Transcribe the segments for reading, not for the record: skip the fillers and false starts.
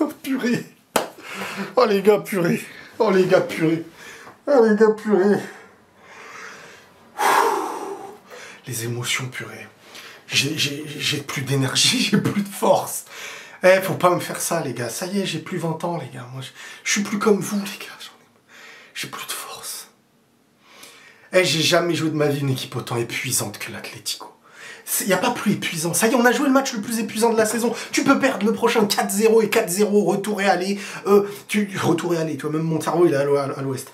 Oh purée. Oh les gars, purée. Oh les gars, purée. Oh les gars, purée. Les émotions, purée. J'ai plus d'énergie, j'ai plus de force. Eh, faut pas me faire ça, les gars. Ça y est, j'ai plus 20 ans, les gars. Moi, je suis plus comme vous, les gars. J'ai plus de force. Eh, j'ai jamais joué de ma vie une équipe autant épuisante que l'Atlético. Il n'y a pas plus épuisant. Ça y est, on a joué le match le plus épuisant de la saison. Tu peux perdre le prochain 4-0 et 4-0, retour et aller. Retour et aller, tu vois, même mon cerveau, il est à l'ouest.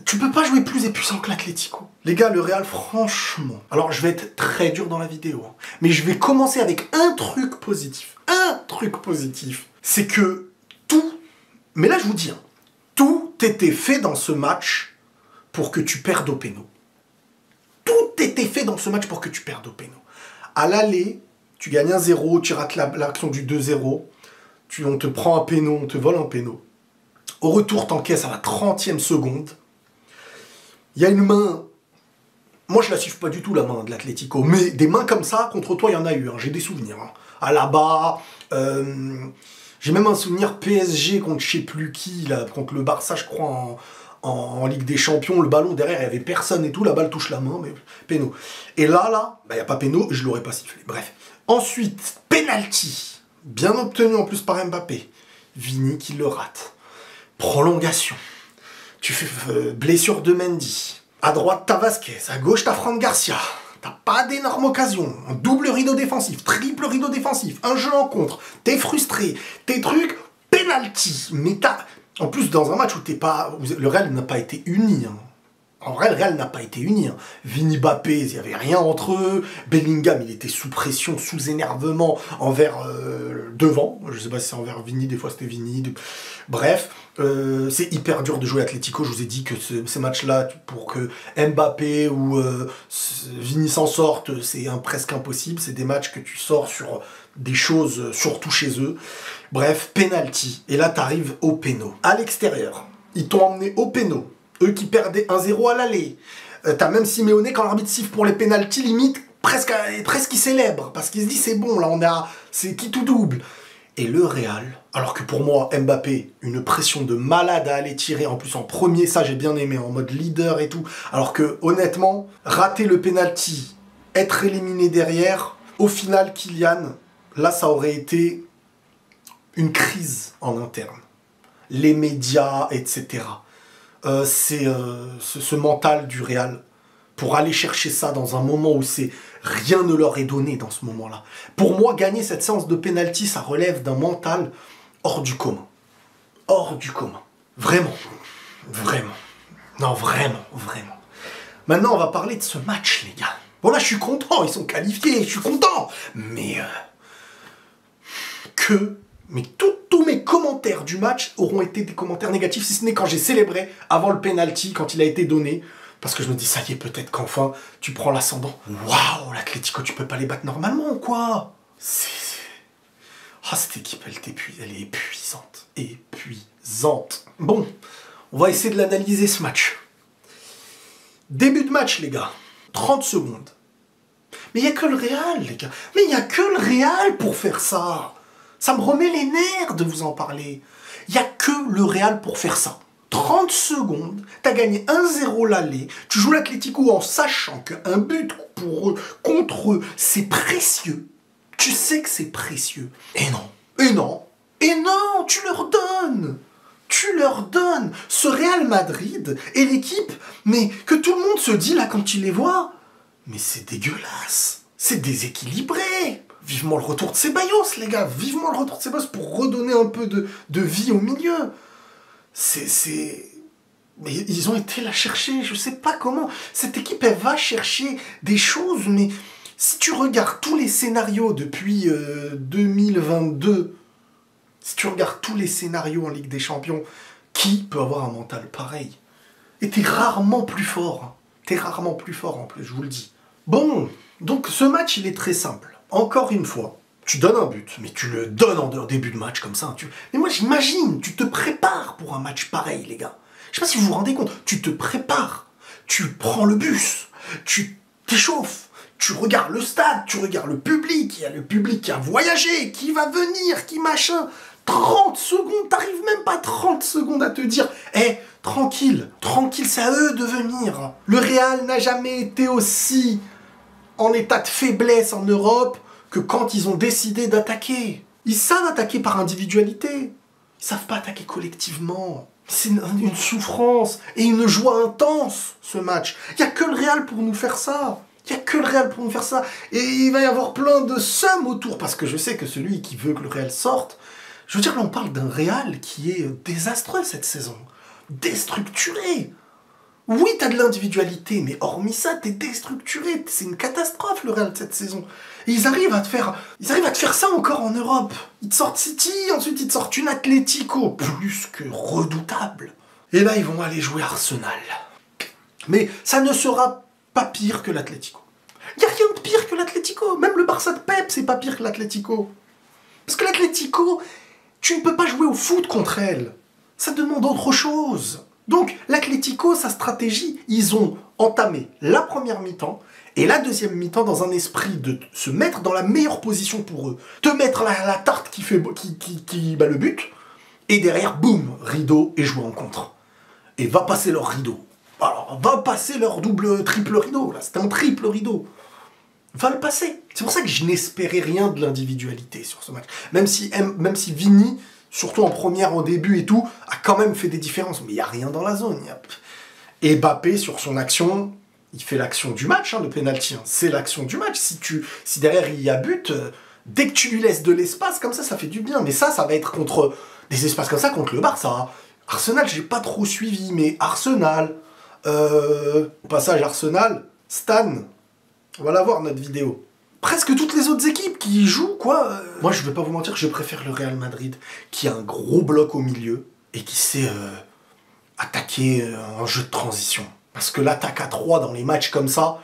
Tu peux pas jouer plus épuisant que l'Atlético. Les gars, le Real, franchement... Alors, je vais être très dur dans la vidéo, hein, mais je vais commencer avec un truc positif. Un truc positif. C'est que tout... Mais là, je vous dis, hein, tout était fait dans ce match pour que tu perdes au péno. Tout était fait dans ce match pour que tu perdes au péno. À l'aller, tu gagnes 1-0, tu rates l'action du 2-0, on te prend un péno, on te vole un péno. Au retour, t'encaisses à la 30e seconde. Il y a une main... Moi, je la siffle pas du tout, la main de l'Atlético. Mais des mains comme ça, contre toi, il y en a eu. Hein. J'ai des souvenirs. Hein. À là-bas... J'ai même un souvenir PSG contre je sais plus qui, là, contre le Barça, je crois, en Ligue des Champions. Le ballon, derrière, il n'y avait personne et tout. La balle touche la main, mais péno. Et là, il n'y a pas péno, je l'aurais pas sifflé. Bref. Ensuite, penalty. Bien obtenu en plus par Mbappé. Vini qui le rate. Prolongation. Tu fais blessure de Mendy. À droite, t'as Vasquez. À gauche, t'as Fran Garcia. T'as pas d'énormes occasions. Un double rideau défensif, triple rideau défensif, un jeu en contre. T'es frustré. Tes trucs, penalty. Mais t'as... En plus, dans un match où t'es pas... Le Real n'a pas été uni. Hein. En vrai, le Real n'a pas été uni. Hein. Vini, Mbappé, il n'y avait rien entre eux. Bellingham, il était sous pression, sous énervement envers devant. Je sais pas si c'est envers Vini, des fois c'était Vini. Bref, c'est hyper dur de jouer Atlético. Je vous ai dit que ces matchs-là, pour que Mbappé ou Vini s'en sortent, c'est presque impossible. C'est des matchs que tu sors sur des choses, surtout chez eux. Bref, penalty. Et là, t'arrives au péno. À l'extérieur, ils t'ont emmené au péno. Eux qui perdaient 1-0 à l'aller. T'as même Simeone, quand l'arbitre siffle pour les pénaltys, limite, presque il célèbre. Parce qu'il se dit, c'est bon, là, c'est qui tout double. Et le Real, alors que pour moi, Mbappé, une pression de malade à aller tirer, en plus en premier, ça j'ai bien aimé, en mode leader et tout. Alors que, honnêtement, rater le penalty, être éliminé derrière, au final, Kylian, là, ça aurait été une crise en interne. Les médias, etc. C'est ce mental du Real pour aller chercher ça dans un moment où rien ne leur est donné dans ce moment-là. Pour moi, gagner cette séance de penalty, ça relève d'un mental hors du commun. Hors du commun. Vraiment. Vraiment. Non, vraiment, vraiment. Maintenant, on va parler de ce match, les gars. Bon, là, je suis content, ils sont qualifiés, je suis content. Mais Mais tous mes commentaires du match auront été des commentaires négatifs, si ce n'est quand j'ai célébré avant le penalty, quand il a été donné. Parce que je me dis, ça y est, peut-être qu'enfin, tu prends l'ascendant. Waouh, l'Atlético, tu peux pas les battre normalement ou quoi? Ah, cette équipe, elle est épuisante. Épuisante. Bon, on va essayer de l'analyser, ce match. Début de match, les gars. 30 secondes. Mais il n'y a que le Real, les gars. Mais il n'y a que le Real pour faire ça. Ça me remet les nerfs de vous en parler. Il n'y a que le Real pour faire ça. 30 secondes, t'as gagné 1-0 l'aller, tu joues l'Atlético en sachant qu'un but contre eux, c'est précieux. Tu sais que c'est précieux. Et non, tu leur donnes. Tu leur donnes. Ce Real Madrid et l'équipe, mais que tout le monde se dit là quand il les voit, mais c'est dégueulasse. C'est déséquilibré. Vivement le retour de Ceballos, les gars. Vivement le retour de Ceballos pour redonner un peu de vie au milieu. Mais ils ont été la chercher, je sais pas comment. Cette équipe, elle va chercher des choses, mais si tu regardes tous les scénarios depuis 2022, si tu regardes tous les scénarios en Ligue des Champions, qui peut avoir un mental pareil? Et t'es rarement plus fort. Hein. T'es rarement plus fort en plus, je vous le dis. Bon, donc ce match, il est très simple. Encore une fois, tu donnes un but, mais tu le donnes en début de match comme ça. Mais moi, j'imagine, tu te prépares pour un match pareil, les gars. Je sais pas si vous vous rendez compte, tu te prépares. Tu prends le bus, tu t'échauffes, tu regardes le stade, tu regardes le public. Il y a le public qui a voyagé, qui va venir, qui machin. 30 secondes, t'arrives même pas 30 secondes à te dire « Eh, tranquille, tranquille, c'est à eux de venir. » Le Real n'a jamais été aussi en état de faiblesse en Europe que quand ils ont décidé d'attaquer. Ils savent attaquer par individualité. Ils savent pas attaquer collectivement. C'est une souffrance et une joie intense, ce match. Il n'y a que le Real pour nous faire ça. Il n'y a que le Real pour nous faire ça. Et il va y avoir plein de seums autour, parce que je sais que celui qui veut que le Real sorte, je veux dire, là, on parle d'un Real qui est désastreux cette saison. Déstructuré. Oui, t'as de l'individualité, mais hormis ça, t'es déstructuré. C'est une catastrophe, le Real, cette saison. Et ils arrivent à te faire ça encore en Europe. Ils te sortent City, ensuite ils te sortent une Atlético, plus que redoutable. Et là, ils vont aller jouer Arsenal. Mais ça ne sera pas pire que l'Atlético. Il n'y a rien de pire que l'Atlético. Même le Barça de Pep, c'est pas pire que l'Atlético. Parce que l'Atlético, tu ne peux pas jouer au foot contre elle. Ça demande autre chose. Donc, l'Atlético, sa stratégie, ils ont entamé la première mi-temps et la deuxième mi-temps dans un esprit de se mettre dans la meilleure position pour eux. Te mettre la tarte qui bat le but, et derrière, boum, rideau et jouer en contre. Et va passer leur rideau. Alors, va passer leur triple rideau. Là, c'était un triple rideau. Va le passer. C'est pour ça que je n'espérais rien de l'individualité sur ce match. Même si Vini, surtout en première, au début et tout, a quand même fait des différences. Mais il n'y a rien dans la zone. Et Mbappé, sur son action, il fait l'action du match, le penalty. C'est l'action du match. Si derrière il y a but, dès que tu lui laisses de l'espace, comme ça fait du bien. Mais ça va être contre des espaces comme ça, contre le Barça. Arsenal, j'ai pas trop suivi, mais Arsenal... au passage, Arsenal, Stan, on va la voir notre vidéo. Presque toutes les autres équipes qui y jouent, quoi. Moi, je vais pas vous mentir, je préfère le Real Madrid, qui a un gros bloc au milieu et qui sait attaquer en jeu de transition. Parce que l'attaque à 3 dans les matchs comme ça,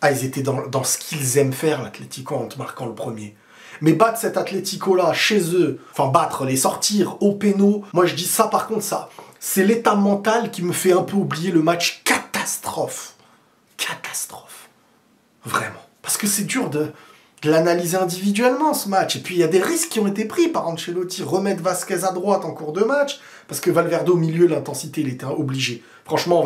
ils étaient dans ce qu'ils aiment faire, l'Atlético, en te marquant le premier. Mais battre cet Atlético-là chez eux, enfin battre, les sortir au péno, moi je dis ça par contre, ça, c'est l'état mental qui me fait un peu oublier le match catastrophe. Catastrophe. Vraiment. Parce que c'est dur de l'analyser individuellement, ce match. Et puis il y a des risques qui ont été pris par Ancelotti. Remettre Vasquez à droite en cours de match, parce que Valverde au milieu, l'intensité, il était obligé. Franchement,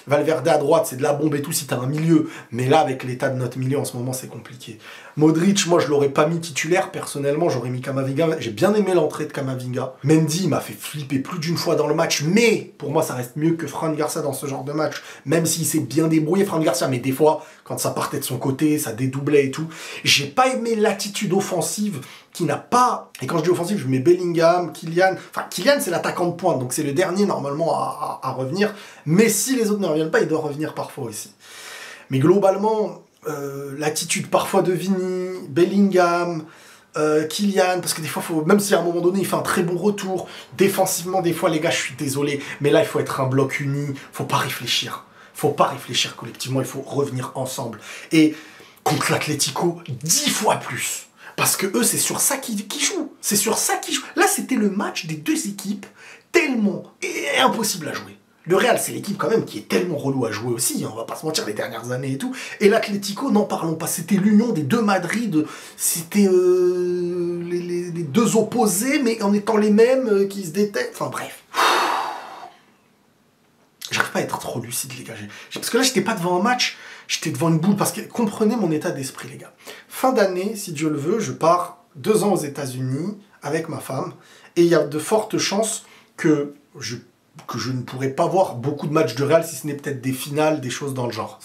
Valverde à droite, c'est de la bombe et tout si t'as un milieu. Mais là, avec l'état de notre milieu en ce moment, c'est compliqué. Modric, moi, je l'aurais pas mis titulaire. Personnellement, j'aurais mis Camavinga. J'ai bien aimé l'entrée de Camavinga. Mendy m'a fait flipper plus d'une fois dans le match. Mais, pour moi, ça reste mieux que Fran Garcia dans ce genre de match. Même s'il s'est bien débrouillé, Fran Garcia. Mais des fois, quand ça partait de son côté, ça dédoublait et tout. J'ai pas aimé l'attitude offensive qui n'a pas... Et quand je dis offensive, je mets Bellingham, Kylian... Enfin, Kylian, c'est l'attaquant de pointe, donc c'est le dernier, normalement, à revenir. Mais si les autres ne reviennent pas, il doit revenir parfois aussi. Mais globalement, l'attitude parfois de Vini, Bellingham, Kylian, parce que des fois, même si à un moment donné, il fait un très bon retour, défensivement, des fois, les gars, je suis désolé, mais là, il faut être un bloc uni, faut pas réfléchir. Faut pas réfléchir collectivement, il faut revenir ensemble. Et contre l'Atlético, 10 fois plus. Parce que eux, c'est sur ça qu'ils jouent. C'est sur ça qu'ils jouent. Là, c'était le match des deux équipes tellement impossible à jouer. Le Real, c'est l'équipe quand même qui est tellement relou à jouer aussi, on va pas se mentir, les dernières années et tout. Et l'Atlético, n'en parlons pas. C'était l'union des deux Madrid. C'était les deux opposés, mais en étant les mêmes, qui se détestent. Enfin bref. J'arrive pas à être trop lucide, les gars. Parce que là, j'étais pas devant un match, j'étais devant une boule. Parce que comprenez mon état d'esprit, les gars. Fin d'année, si Dieu le veut, je pars 2 ans aux États-Unis avec ma femme. Et il y a de fortes chances que je ne pourrais pas voir beaucoup de matchs de Real, si ce n'est peut-être des finales, des choses dans le genre.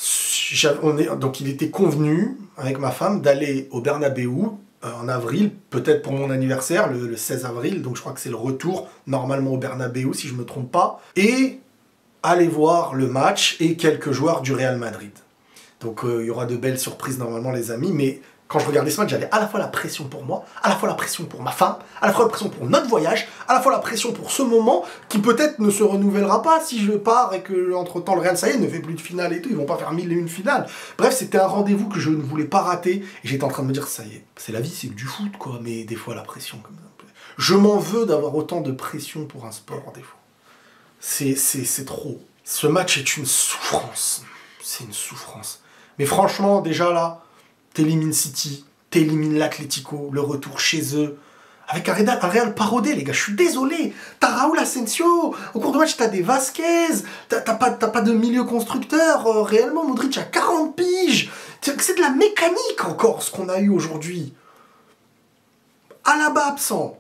Donc il était convenu, avec ma femme, d'aller au Bernabéu en avril, peut-être pour mon anniversaire, le 16 avril. Donc je crois que c'est le retour, normalement au Bernabéu, si je ne me trompe pas. Et aller voir le match et quelques joueurs du Real Madrid. Donc il y aura de belles surprises normalement les amis, mais quand je regardais ce match, j'avais à la fois la pression pour moi, à la fois la pression pour ma femme, à la fois la pression pour notre voyage, à la fois la pression pour ce moment qui peut-être ne se renouvellera pas si je pars et que entre-temps le Real, ça y est, ne fait plus de finale et tout, ils vont pas faire 1001 finales. Bref, c'était un rendez-vous que je ne voulais pas rater et j'étais en train de me dire, ça y est, c'est la vie, c'est du foot quoi, mais des fois la pression comme ça. Je m'en veux d'avoir autant de pression pour un sport des fois. C'est trop. Ce match est une souffrance. C'est une souffrance. Mais franchement, déjà là, t'élimines City, t'élimines l'Atlético, le retour chez eux, avec un Real parodé, les gars, je suis désolé. T'as Raúl Asensio, au cours de match, t'as des Vasquez, t'as pas de milieu constructeur, réellement, Modric a 40 piges. C'est de la mécanique encore, ce qu'on a eu aujourd'hui. Alaba absent,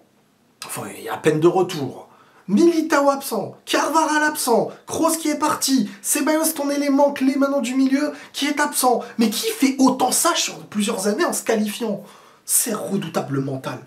enfin, il y a à peine de retour. Militao absent, Carvajal absent, Kroos qui est parti, Ceballos, ton élément clé maintenant du milieu, qui est absent. Mais qui fait autant ça sur plusieurs années en se qualifiant? C'est redoutable mental.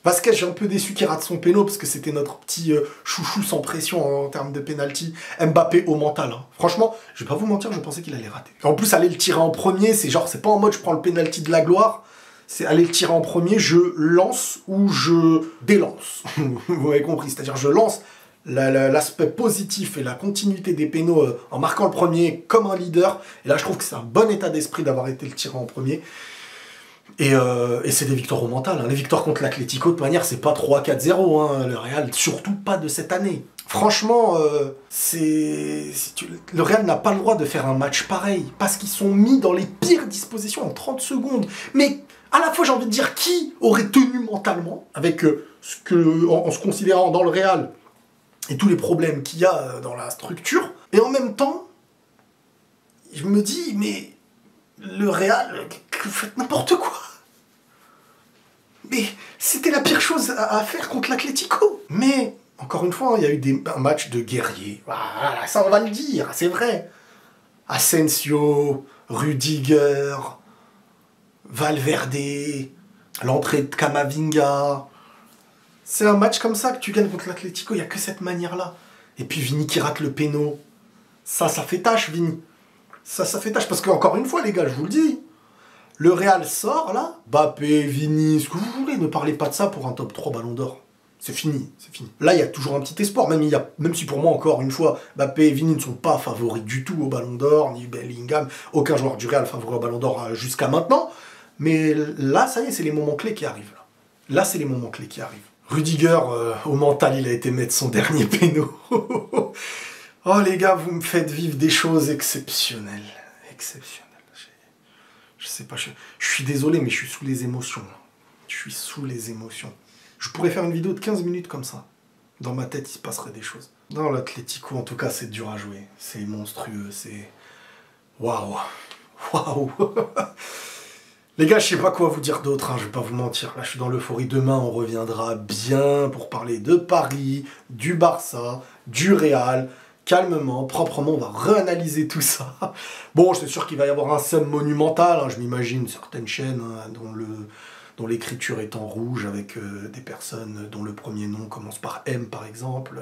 Vasquez, j'ai un peu déçu qu'il rate son péno, parce que c'était notre petit chouchou sans pression en termes de penalty. Mbappé au mental. Hein. Franchement, je vais pas vous mentir, je pensais qu'il allait rater. En plus, aller le tirer en premier, c'est genre, c'est pas en mode je prends le penalty de la gloire. C'est aller le tirer en premier, je lance ou je délance. Vous avez compris, c'est-à-dire je lance l'aspect positif et la continuité des pénaux en marquant le premier comme un leader. Et là, je trouve que c'est un bon état d'esprit d'avoir été le tirer en premier. Et c'est des victoires au mental. Hein. Les victoires contre l'Atlético, de toute manière, c'est pas 3-4-0. Hein. Le Real, surtout pas de cette année. Franchement, le Real n'a pas le droit de faire un match pareil. Parce qu'ils sont mis dans les pires dispositions en 30 secondes. Mais à la fois, j'ai envie de dire, qui aurait tenu mentalement, avec en se considérant dans le Real et tous les problèmes qu'il y a dans la structure. Et en même temps, je me dis, mais le Real, vous faites n'importe quoi. Mais c'était la pire chose à faire contre l'Atlético. Mais, encore une fois, il y a eu un match de guerriers. Voilà, ça on va le dire, c'est vrai. Asensio, Rudiger, Valverde, l'entrée de Camavinga. C'est un match comme ça que tu gagnes contre l'Atlético, il n'y a que cette manière-là. Et puis Vini qui rate le péno. Ça fait tâche, Vini. Ça fait tâche, parce qu'encore une fois, les gars, je vous le dis, le Real sort, là, Mbappé, Vini, ce que vous voulez, ne parlez pas de ça pour un top 3 Ballon d'Or. C'est fini, c'est fini. Là, il y a toujours un petit espoir, même si pour moi, encore une fois, Mbappé et Vini ne sont pas favoris du tout au Ballon d'Or, ni Bellingham, aucun joueur du Real favori au Ballon d'Or jusqu'à maintenant. Mais là, ça y est, c'est les moments clés qui arrivent. Là, c'est les moments clés qui arrivent. Rudiger, au mental, il a été mettre son dernier péno. Oh les gars, vous me faites vivre des choses exceptionnelles. Exceptionnelles. Je sais pas, je suis désolé, mais je suis sous les émotions. Je suis sous les émotions. Je pourrais faire une vidéo de 15 minutes comme ça. Dans ma tête, il se passerait des choses. Dans l'Atlético, en tout cas, c'est dur à jouer. C'est monstrueux, c'est... Waouh. Waouh. Les gars, je sais pas quoi vous dire d'autre, hein, je vais pas vous mentir. Là, je suis dans l'euphorie. Demain, on reviendra bien pour parler de Paris, du Barça, du Real... Calmement, proprement, on va réanalyser tout ça. Bon, c'est sûr qu'il va y avoir un somme monumental, hein, je m'imagine, certaines chaînes hein, dont l'écriture est en rouge, avec des personnes dont le premier nom commence par M, par exemple,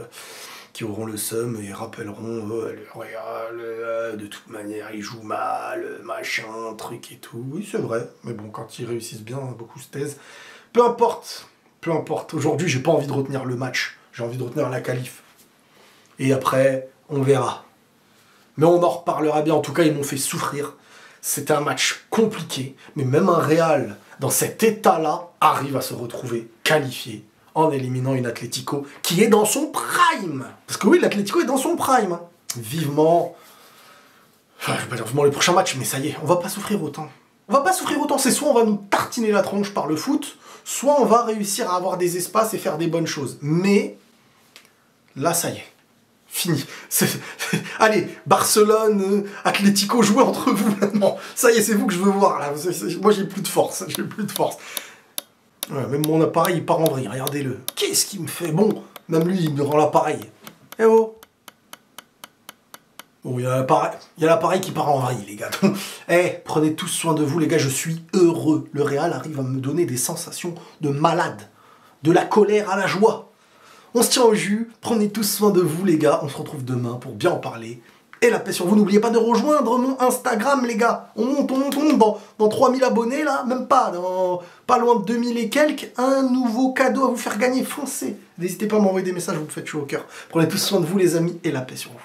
qui auront le somme et rappelleront le Real, de toute manière, il joue mal, machin, truc et tout. Oui, c'est vrai, mais bon, quand ils réussissent bien, beaucoup se taisent. Peu importe, peu importe. Aujourd'hui, j'ai pas envie de retenir le match, j'ai envie de retenir la qualif. Et après, on verra. Mais on en reparlera bien. En tout cas, ils m'ont fait souffrir. C'était un match compliqué. Mais même un Real, dans cet état-là, arrive à se retrouver qualifié en éliminant une Atlético qui est dans son prime. Parce que oui, l'Atlético est dans son prime. Hein. Vivement... Enfin, je vais pas dire vivement les prochains matchs, mais ça y est, on va pas souffrir autant. On va pas souffrir autant. C'est soit on va nous tartiner la tronche par le foot, soit on va réussir à avoir des espaces et faire des bonnes choses. Mais là, ça y est. Fini. Allez, Barcelone, Atlético, jouez entre vous maintenant. Ça y est, c'est vous que je veux voir là. Moi, j'ai plus de force. J'ai plus de force. Ouais, même mon appareil, il part en vrille. Regardez-le. Qu'est-ce qu'il me fait? Bon, même lui, il me rend l'appareil. Eh oh. Bon, il y a l'appareil qui part en vrille, les gars. Prenez tous soin de vous, les gars. Je suis heureux. Le Real arrive à me donner des sensations de malade. De la colère à la joie. On se tient au jus, prenez tous soin de vous les gars, on se retrouve demain pour bien en parler. Et la paix sur vous, n'oubliez pas de rejoindre mon Instagram les gars. On monte dans 3000 abonnés là, même pas, dans pas loin de 2000 et quelques, un nouveau cadeau à vous faire gagner, foncez. N'hésitez pas à m'envoyer des messages, vous me faites chaud au cœur. Prenez tous soin de vous les amis et la paix sur vous.